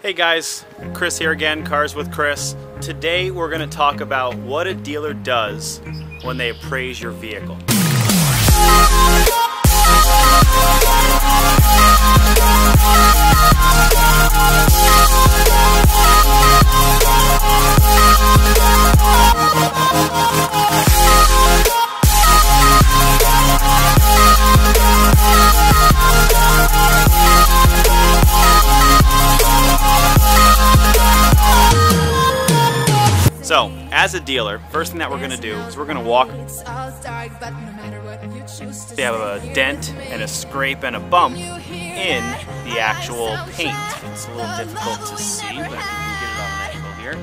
Hey guys, Chris here again, Cars with Chris. Today we're going to talk about what a dealer does when they appraise your vehicle. So, as a dealer, first thing that we're going to do is we're going to walk. They have a dent and a scrape and a bump in the actual paint. It's a little difficult to see, but we can get it on an angle here.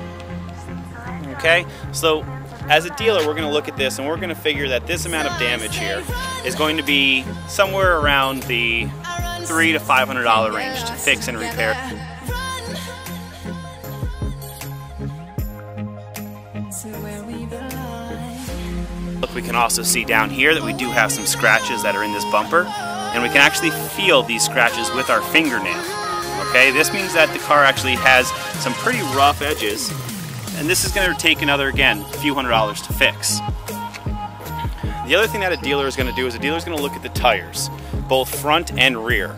Okay, so as a dealer, we're going to look at this and we're going to figure that this amount of damage here is going to be somewhere around the $300 to $500 range to fix and repair. Look, we can also see down here that we do have some scratches that are in this bumper, and we can actually feel these scratches with our fingernail. Okay, this means that the car actually has some pretty rough edges, and this is going to take another, again, a few $100s to fix. The other thing that a dealer is going to do is a dealer is going to look at the tires, both front and rear.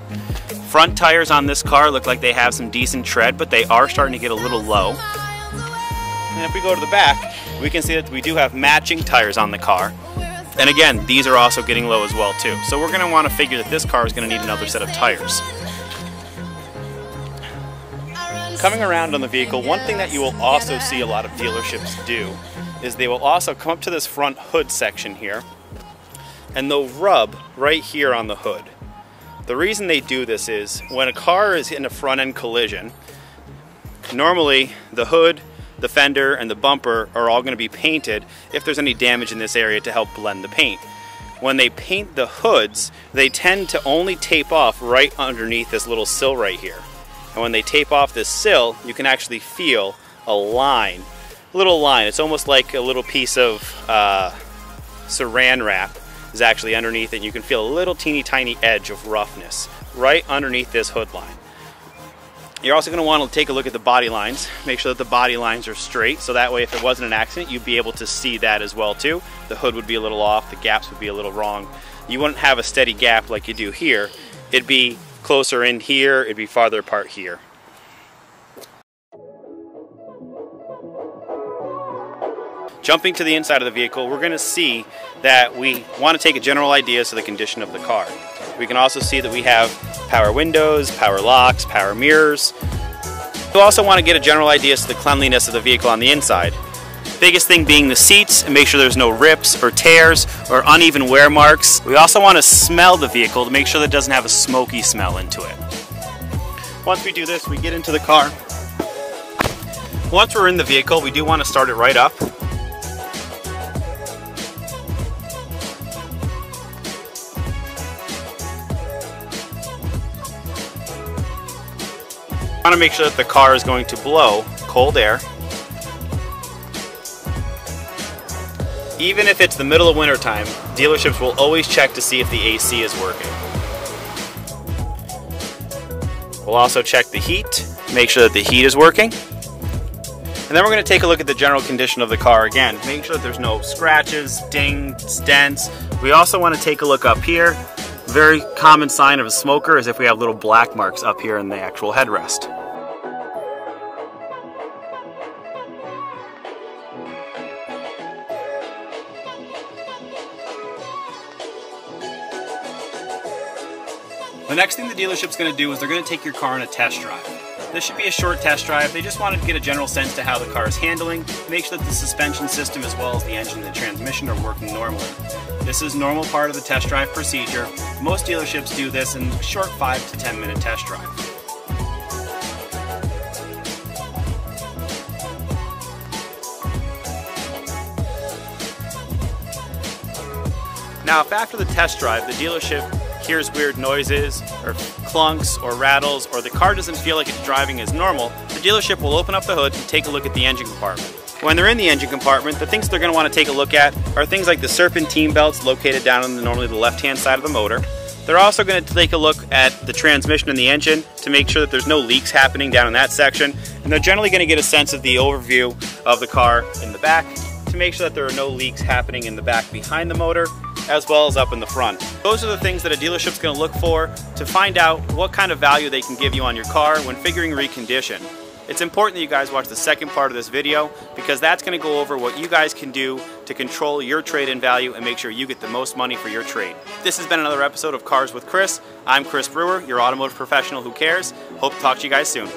Front tires on this car look like they have some decent tread, but they are starting to get a little low. And if we go to the back, we can see that we do have matching tires on the car. And again, these are also getting low as well too. So we're going to want to figure that this car is going to need another set of tires. Coming around on the vehicle, one thing that you will also see a lot of dealerships do is they will also come up to this front hood section here and they'll rub right here on the hood. The reason they do this is when a car is in a front end collision, normally the hood, the fender, and the bumper are all going to be painted if there's any damage in this area to help blend the paint. When they paint the hoods, they tend to only tape off right underneath this little sill right here. And when they tape off this sill, you can actually feel a line, a little line. It's almost like a little piece of saran wrap is actually underneath it. And you can feel a little teeny tiny edge of roughness right underneath this hood line. You're also going to want to take a look at the body lines, make sure that the body lines are straight, so that way if there wasn't an accident, you'd be able to see that as well too. The hood would be a little off, the gaps would be a little wrong. You wouldn't have a steady gap like you do here. It'd be closer in here, it'd be farther apart here. Jumping to the inside of the vehicle, we're going to see that we want to take a general idea of the condition of the car. We can also see that we have power windows, power locks, power mirrors. We also want to get a general idea of the cleanliness of the vehicle on the inside. Biggest thing being the seats, and make sure there's no rips or tears or uneven wear marks. We also want to smell the vehicle to make sure that it doesn't have a smoky smell into it. Once we do this, we get into the car. Once we're in the vehicle, we do want to start it right up. I want to make sure that the car is going to blow cold air. Even if it's the middle of winter time, dealerships will always check to see if the AC is working. We'll also check the heat, make sure that the heat is working. And then we're going to take a look at the general condition of the car again, making sure that there's no scratches, dings, dents. We also want to take a look up here. Very common sign of a smoker is if we have little black marks up here in the actual headrest. The next thing the dealership's going to do is they're going to take your car on a test drive. This should be a short test drive. They just wanted to get a general sense to how the car is handling, make sure that the suspension system as well as the engine and the transmission are working normally. This is a normal part of the test drive procedure. Most dealerships do this in a short 5 to 10 minute test drive. Now, if after the test drive the dealership hears weird noises or clunks or rattles, or the car doesn't feel like it's driving as normal, the dealership will open up the hood and take a look at the engine compartment. When they're in the engine compartment, the things they're going to want to take a look at are things like the serpentine belts located down on normally the left-hand side of the motor, They're also going to take a look at the transmission and the engine to make sure that there's no leaks happening down in that section. And they're generally going to get a sense of the overview of the car in the back to make sure that there are no leaks happening in the back behind the motor, as well as up in the front. Those are the things that a dealership's going to look for to find out what kind of value they can give you on your car when figuring recondition. It's important that you guys watch the second part of this video because that's going to go over what you guys can do to control your trade-in value and make sure you get the most money for your trade. This has been another episode of Cars with Chris. I'm Chris Brewer, your automotive professional who cares. Hope to talk to you guys soon.